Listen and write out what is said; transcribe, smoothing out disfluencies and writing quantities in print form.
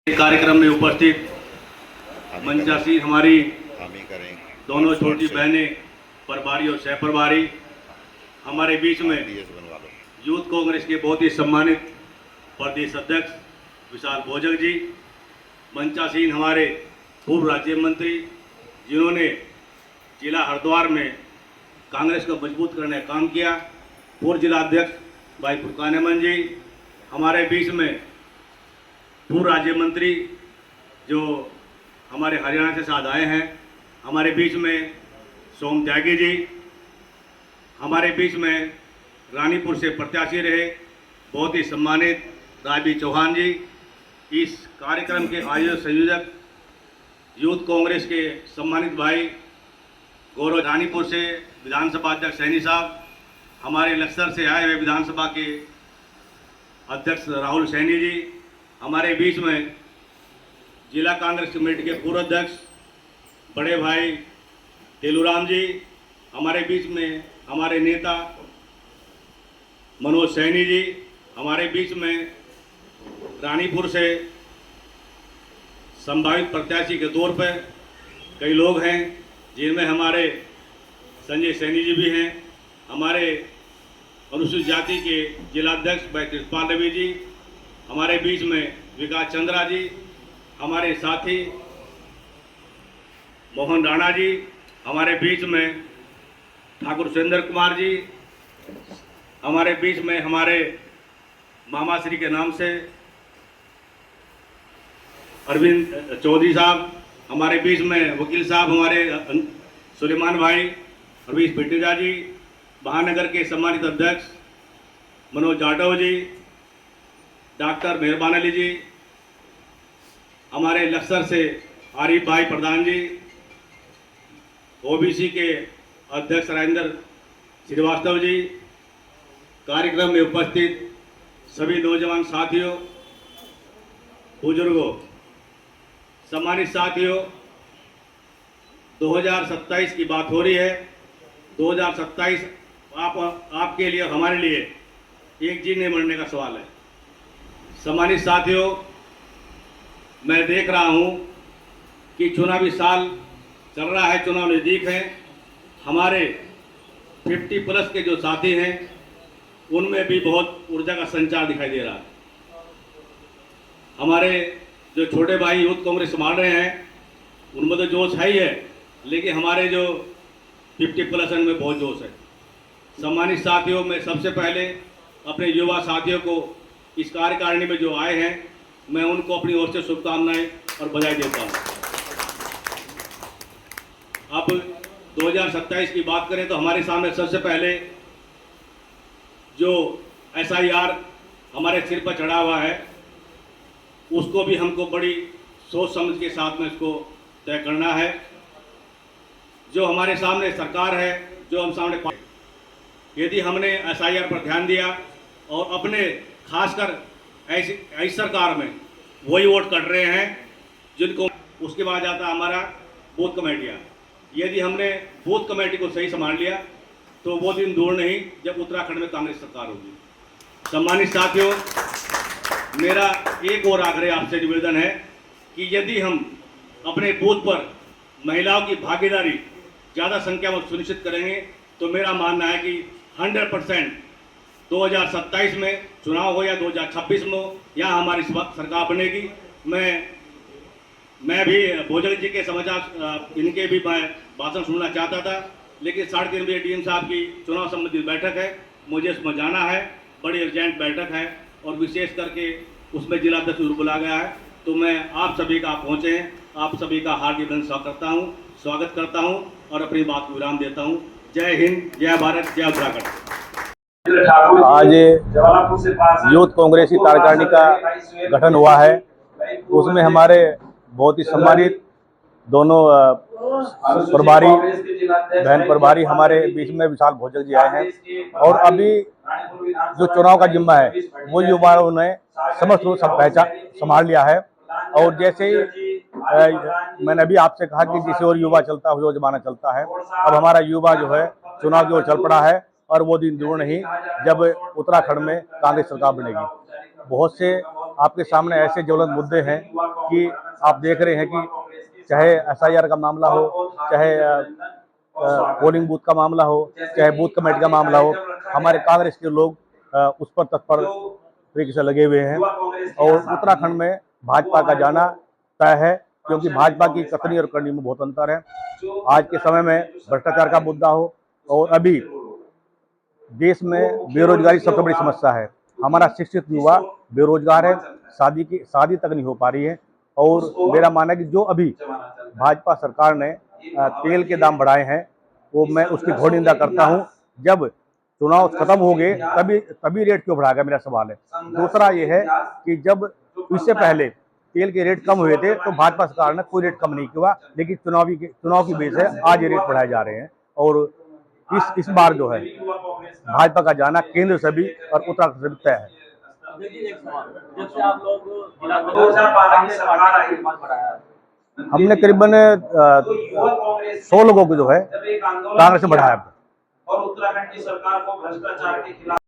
कार्यक्रम में उपस्थित मंचासी हमारी दोनों छोटी बहनें प्रभारी और सह प्रभारी, हमारे बीच में यूथ कांग्रेस के बहुत ही सम्मानित प्रदेश अध्यक्ष विशाल भोजक जी, मंचासीन हमारे पूर्व राज्य मंत्री जिन्होंने जिला हरिद्वार में कांग्रेस को मजबूत करने का काम किया, पूर्व जिला अध्यक्ष भाई फुरकान अहमद जी, हमारे बीच में पूर्व राज्य मंत्री जो हमारे हरियाणा से साथ आए हैं, हमारे बीच में सोम त्यागी जी, हमारे बीच में रानीपुर से प्रत्याशी रहे बहुत ही सम्मानित राजबीर चौहान जी, इस कार्यक्रम के आयोजक संयोजक यूथ कांग्रेस के सम्मानित भाई गौरव रानीपुर से विधानसभा अध्यक्ष सैनी साहब, हमारे लक्सर से आए हुए विधानसभा के अध्यक्ष राहुल सैनी जी, हमारे बीच में जिला कांग्रेस कमेटी के पूर्व अध्यक्ष बड़े भाई तेलूराम जी, हमारे बीच में हमारे नेता मनोज सैनी जी, हमारे बीच में रानीपुर से संभावित प्रत्याशी के तौर पर कई लोग हैं, जिनमें हमारे संजय सैनी जी भी हैं, हमारे अनुसूचित जाति के जिलाध्यक्ष भाई कृष्णपाल रवि जी, हमारे बीच में विकास चंद्रा जी, हमारे साथी मोहन राणा जी, हमारे बीच में ठाकुर सुरेंद्र कुमार जी, हमारे बीच में हमारे मामा श्री के नाम से अरविंद चौधरी साहब, हमारे बीच में वकील साहब हमारे सुलेमान भाई रवीश भिटेजा जी, महानगर के सम्मानित अध्यक्ष मनोज जाटव जी, डॉक्टर मेहरबान अली जी, हमारे लक्सर से आरिफ भाई प्रधान जी, ओबीसी के अध्यक्ष राजेंद्र श्रीवास्तव जी, कार्यक्रम में उपस्थित सभी नौजवान साथियों, बुजुर्गों, सम्मानित साथियों, 2027 की बात हो रही है। 2027 आपके लिए हमारे लिए एक जीने मरने का सवाल है। सम्मानित साथियों, मैं देख रहा हूं कि चुनावी साल चल रहा है, चुनाव नज़दीक है, हमारे 50+ के जो साथी हैं उनमें भी बहुत ऊर्जा का संचार दिखाई दे रहा है। हमारे जो छोटे भाई यूथ कांग्रेस संभाल रहे हैं उनमें तो जोश है ही है, लेकिन हमारे जो 50+ उनमें बहुत जोश है। सम्मानित साथियों, मैं सबसे पहले अपने युवा साथियों को इस कार्यकारिणी में जो आए हैं, मैं उनको अपनी ओर से शुभकामनाएं और बधाई देता हूं। अब 2027 की बात करें तो हमारे सामने सबसे पहले जो SIR हमारे सिर पर चढ़ा हुआ है, उसको भी हमको बड़ी सोच समझ के साथ में इसको तय करना है। जो हमारे सामने सरकार है, जो हम सामने, यदि हमने SIR पर ध्यान दिया और अपने खासकर ऐसी सरकार में वही वोट कर रहे हैं जिनको, उसके बाद आता हमारा बूथ कमेटियाँ। यदि हमने बूथ कमेटी को सही संभाल लिया तो वो दिन दूर नहीं जब उत्तराखंड में कांग्रेस सरकार होगी। सम्मानित साथियों, मेरा एक और आग्रह आपसे निवेदन है कि यदि हम अपने बूथ पर महिलाओं की भागीदारी ज़्यादा संख्या में सुनिश्चित करेंगे तो मेरा मानना है कि 100% 2027 में चुनाव हो या 2026 में हो, यहाँ हमारी सरकार बनेगी। मैं भी भोजक जी के समाचार इनके भी भाषण सुनना चाहता था, लेकिन 3:30 बजे डीएम साहब की चुनाव संबंधित बैठक है, मुझे उसमें जाना है, बड़ी अर्जेंट बैठक है और विशेष करके उसमें जिलाध्यक्ष बुलाया गया है। तो मैं आप सभी का पहुँचे हैं, आप सभी का हार्दिक स्वागत करता हूं और अपनी बात को विराम देता हूं। जय हिंद, जय भारत, जय उत्तराखंड। आज यूथ कांग्रेस की कार्यकारिणी का गठन हुआ है, उसमें हमारे बहुत ही सम्मानित दोनों प्रभारी, बहन प्रभारी हमारे बीच में विशाल भोजक जी आए हैं और अभी जो चुनाव का जिम्मा है वो युवाओं ने समस्त रूप से संभाल लिया है। और जैसे ही मैंने अभी आपसे कहा कि जिसे और युवा चलता है वो जमाना चलता है, अब हमारा युवा जो है चुनाव की ओर चल पड़ा है और वो दिन दूर नहीं जब उत्तराखंड में कांग्रेस सरकार बनेगी। बहुत से आपके सामने ऐसे ज्वलंत मुद्दे हैं कि आप देख रहे हैं कि चाहे SIR का मामला हो, चाहे पोलिंग बूथ का मामला हो, चाहे बूथ कमेटी का मामला हो, हमारे कांग्रेस के लोग उस पर तत्पर तरीके से लगे हुए हैं। और उत्तराखंड में भाजपा का जाना तय है, क्योंकि भाजपा की कथनी और करनी में बहुत अंतर है। आज के समय में भ्रष्टाचार का मुद्दा हो, और अभी देश में बेरोजगारी सबसे बड़ी समस्या है। हमारा शिक्षित युवा बेरोजगार है, शादी तक नहीं हो पा रही है। और मेरा मानना है कि जो अभी भाजपा सरकार ने तेल के दाम बढ़ाए हैं, वो मैं उसकी घोर निंदा करता हूं। जब चुनाव खत्म हो गए तभी रेट क्यों बढ़ा गया, मेरा सवाल है। दूसरा ये है कि जब इससे पहले तेल के रेट कम हुए थे तो भाजपा सरकार ने कोई रेट कम नहीं किया, लेकिन चुनाव की वजह से आज ये रेट बढ़ाए जा रहे हैं। और इस बार जो है भाजपा का जाना केंद्र से भी और उत्तराखंड से भी तय है। देखिए एक सवाल, जब से आप लोग 2012 में सरकार आई, हमने करीबन 100 लोगों को जो है कांग्रेस से बढ़ाया। और उत्तराखंड की सरकार को भ्रष्टाचार के खिलाफ